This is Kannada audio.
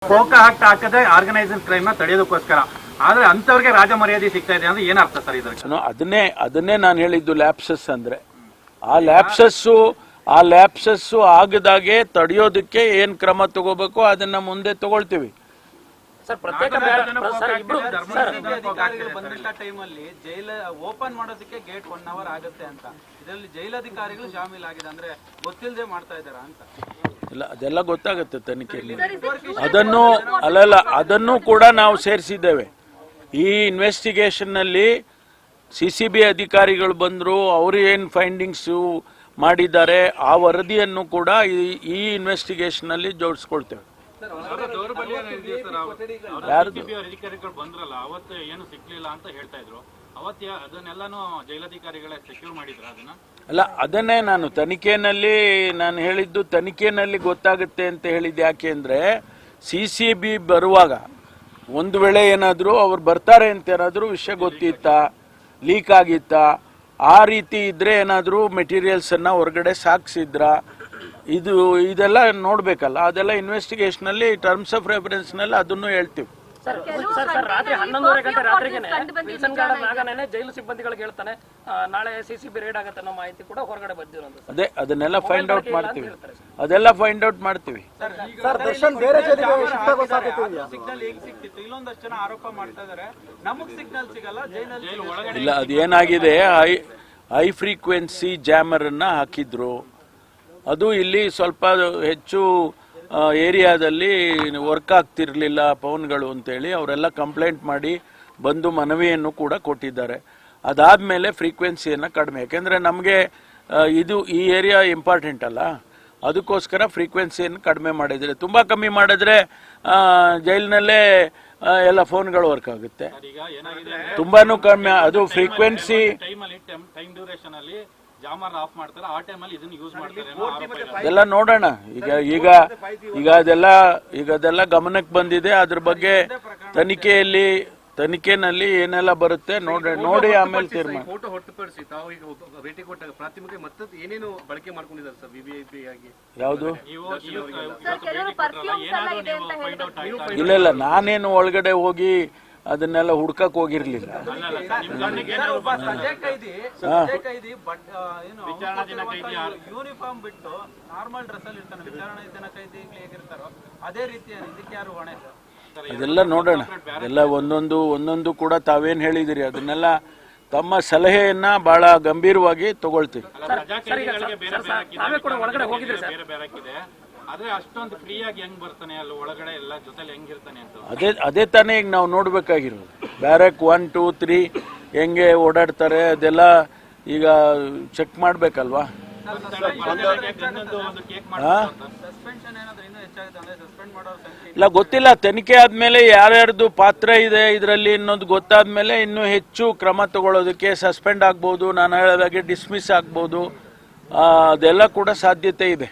ಕೋಕ ಆಕ್ಟ್ ಹಾಕದೆ ಆರ್ಗನೈಸ್ಡ್ ಕ್ರೈಮ್ ನ ತಡೆಯೋದಕ್ಕೋಸ್ಕರ. ಆದ್ರೆ ಅಂತವ್ರಿಗೆ ರಾಜ ಮರ್ಯಾದೆ ಸಿಗ್ತಾ ಇದೆ ಅಂದ್ರೆ ಏನರ್ಥ ಸರ್ ಇದಕ್ಕೆ? ಅದನ್ನೇ ನಾನು ಹೇಳಿದ್ದು ಲ್ಯಾಪ್ಸಸ್ ಅಂದ್ರೆ. ಆ ಲ್ಯಾಪ್ಸಸ್ಸು ಆಗದಾಗೆ ತಡೆಯೋದಕ್ಕೆ ಏನ್ ಕ್ರಮ ತಗೋಬೇಕು ಅದನ್ನ ಮುಂದೆ ತಗೊಳ್ತೀವಿ. ಬಂದಂತ ಟೈಮಲ್ಲಿ ಜೈಲ ಓಪನ್ ಮಾಡೋದಕ್ಕೆ ಗೇಟ್ 1 hour ಆಗುತ್ತೆ ಅಂತ, ಇದರಲ್ಲಿ ಜೈಲಧಿಕಾರಿಗಳು ಶಾಮೀಲಾಗಿದೆ ಅಂದ್ರೆ ಗೊತ್ತಿಲ್ಲದೆ ಮಾಡ್ತಾ ಇದ್ದಾರಾ ಅಂತ? ಇಲ್ಲ, ಅದೆಲ್ಲ ಗೊತ್ತಾಗುತ್ತೆ ತನಿಖೆಯಲ್ಲಿ. ಅದನ್ನು ಕೂಡ ನಾವು ಸೇರಿಸಿದ್ದೇವೆ ಈ ಇನ್ವೆಸ್ಟಿಗೇಷನ್ ನಲ್ಲಿ. CCB ಅಧಿಕಾರಿಗಳು ಬಂದ್ರು, ಅವರು ಏನ್ ಫೈಂಡಿಂಗ್ಸ್ ಮಾಡಿದ್ದಾರೆ ಆ ವರದಿಯನ್ನು ಕೂಡ ಈ ಇನ್ವೆಸ್ಟಿಗೇಷನ್ ಅಲ್ಲಿ ಜೋಡಿಸ್ಕೊಳ್ತೇವೆ. ಅಧಿಕಾರಿಗಳು ಬಂದ್ರಲ್ಲ ಅವತ್ತು ಏನು ಸಿಕ್ಲಿಲ್ಲ ಅಂತ ಹೇಳ್ತಾ ಇದ್ರು, ಅವತ್ತು ಅದನ್ನೆಲ್ಲಾನು ಜೈಲಧಿಕಾರಿಗಳೇ ಸೆಕ್ಯೂರ್ ಮಾಡಿದ್ರ ಅದನ್ನ? ಅಲ್ಲ, ಅದನ್ನೇ ನಾನು ಹೇಳಿದ್ದು ತನಿಖೆನಲ್ಲಿ ಗೊತ್ತಾಗುತ್ತೆ ಅಂತ ಹೇಳಿದ್ದು. ಯಾಕೆ ಅಂದ್ರೆ CCB ಬರುವಾಗ ಒಂದು ವೇಳೆ ಏನಾದರೂ ಅವ್ರು ಬರ್ತಾರೆ ಅಂತ ಏನಾದರೂ ವಿಷಯ ಗೊತ್ತಿತ್ತಾ, ಲೀಕ್ ಆಗಿತ್ತಾ, ಆ ರೀತಿ ಇದ್ರೆ ಏನಾದರೂ ಮೆಟೀರಿಯಲ್ಸ್ ಅನ್ನ ಹೊರಗಡೆ ಸಾಗಿಸಿದ್ರ, ಇದೆಲ್ಲ ನೋಡ್ಬೇಕಲ್ಲ. ಅದೆಲ್ಲ ಇನ್ವೆಸ್ಟಿಗೇಷನ್ ಅಲ್ಲಿ ಟರ್ಮ್ಸ್ ಆಫ್ ರೆಫರೆನ್ಸ್ ನಲ್ಲಿ ಅದನ್ನು ಹೇಳ್ತೀವಿ. ರಾತ್ರಿ 11:30 ಗಂಟೆ ರಾತ್ರಿಗೆ ವಿಲ್ಸನ್ ಗಾರ್ಡನ್ ಆಗಾನೇ ಜೈಲು ಸಿಬ್ಬಂದಿಗಳಿಗೆ ಹೇಳ್ತಾನೆ ನಾಳೆ CCB ರೇಡ್ ಆಗುತ್ತೆ ಅನ್ನೋ ಮಾಹಿತಿ ಕೂಡ ಹೊರಗಡೆ ಬಂದಿರೋದು. ಅದನ್ನೆಲ್ಲ ಫೈಂಡ್ ಔಟ್ ಮಾಡ್ತೀವಿ. ಇಲ್ಲೊಂದಷ್ಟು ಜನ ಆರೋಪ ಮಾಡ್ತಾ ಇದಾರೆ, ನಮಗ್ ಸಿಗ್ನಲ್ ಸಿಗಲ್ಲ ಜೈಲಲ್ಲಿ. ಇಲ್ಲ, ಅದೇನಾಗಿದೆ, ಹೈ ಫ್ರೀಕ್ವೆನ್ಸಿ ಜಾಮರ್ ಅನ್ನ ಹಾಕಿದ್ರು. ಅದು ಇಲ್ಲಿ ಸ್ವಲ್ಪ ಹೆಚ್ಚು ಏರಿಯಾದಲ್ಲಿ ವರ್ಕ್ ಆಗ್ತಿರ್ಲಿಲ್ಲ ಫೋನ್ಗಳು ಅಂತೇಳಿ ಅವರೆಲ್ಲ ಕಂಪ್ಲೇಂಟ್ ಮಾಡಿ ಬಂದು ಮನವಿಯನ್ನು ಕೂಡ ಕೊಟ್ಟಿದ್ದಾರೆ. ಅದಾದಮೇಲೆ ಫ್ರೀಕ್ವೆನ್ಸಿಯನ್ನು ಕಡಿಮೆ, ಯಾಕೆಂದರೆ ನಮಗೆ ಈ ಏರಿಯಾ ಇಂಪಾರ್ಟೆಂಟ್ ಅಲ್ಲ, ಅದಕ್ಕೋಸ್ಕರ ಫ್ರೀಕ್ವೆನ್ಸಿಯನ್ನು ಕಡಿಮೆ ಮಾಡಿದರೆ, ತುಂಬ ಕಮ್ಮಿ ಮಾಡಿದ್ರೆ ಜೈಲಿನಲ್ಲೇ ಎಲ್ಲ ಫೋನ್ಗಳು ವರ್ಕ್ ಆಗುತ್ತೆ. ತುಂಬಾನು ಕಮ್ಮಿ ಅದು ಫ್ರೀಕ್ವೆನ್ಸಿ. ಅದೆಲ್ಲ ನೋಡೋಣ. ಈಗ ಅದೆಲ್ಲ ಗಮನಕ್ಕೆ ಬಂದಿದೆ. ಅದ್ರ ಬಗ್ಗೆ ತನಿಖೆನಲ್ಲಿ ಏನೆಲ್ಲ ಬರುತ್ತೆ ನೋಡಿ ಆಮೇಲೆ ತೀರ್ಮಾನ. ಫೋಟೋ ಹೊರತುಪಡಿಸಿ ತಾವು ಈಗ ಭೇಟಿ ಕೊಟ್ಟಾಗ ಪ್ರಾಥಮಿಕ ಮತ್ತೊಂದು ಏನೇನು ಬಳಕೆ ಮಾಡ್ಕೊಂಡಿದ್ದಾರೆ ಸರ್ VVIP ಆಗಿ? ಯಾವುದು? ಇಲ್ಲ, ನಾನೇನು ಒಳಗಡೆ ಹೋಗಿ ಅದನ್ನೆಲ್ಲ ಹುಡ್ಕಕ್ ಹೋಗಿರ್ಲಿಲ್ಲ. ಯೂನಿಫಾರ್ಮ್ ಬಿಟ್ಟು ನಾರ್ಮಲ್ ಡ್ರೆಸ್ ಅಲ್ಲಿ ಇರ್ತಾನೆ, ವಿಚಾರಣೆ ದಿನ ಕೈದಿ ಹೇಗಿರ್ತಾರೋ ಅದೇ ರೀತಿ ಇದಕ್ಕೆ ಯಾರು ಹೊಣೆ? ಅದೆಲ್ಲ ನೋಡೋಣ. ಎಲ್ಲ ಒಂದೊಂದು ಕೂಡ ತಾವೇನ್ ಹೇಳಿದಿರಿ ಅದನ್ನೆಲ್ಲ ತಮ್ಮ ಸಲಹೆಯನ್ನ ಬಹಳ ಗಂಭೀರವಾಗಿ ತಗೊಳ್ತೀವಿ. ಅದೇ ತಾನೇ ಈಗ ನಾವು ನೋಡ್ಬೇಕಾಗಿರೋದು. ಬ್ಯಾರಕ್ 1, 2, 3 ಹೆಂಗೆ ಓಡಾಡ್ತಾರೆ ಅದೆಲ್ಲ ಈಗ ಚೆಕ್ ಮಾಡ್ಬೇಕಲ್ವಾ? ಇಲ್ಲ, ಗೊತ್ತಿಲ್ಲ. ತನಿಖೆ ಆದ್ಮೇಲೆ ಯಾರ್ಯಾರ್ದು ಪಾತ್ರ ಇದೆ ಇದರಲ್ಲಿ ಅನ್ನೋದು ಗೊತ್ತಾದ್ಮೇಲೆ ಇನ್ನೂ ಹೆಚ್ಚು ಕ್ರಮ ತಗೊಳ್ಳೋದಕ್ಕೆ ಸಸ್ಪೆಂಡ್ ಆಗ್ಬೋದು, ನಾನು ಹೇಳಿದಾಗೆ ಡಿಸ್ಮಿಸ್ ಆಗ್ಬೋದು, ಅದೆಲ್ಲ ಕೂಡ ಸಾಧ್ಯತೆ ಇದೆ.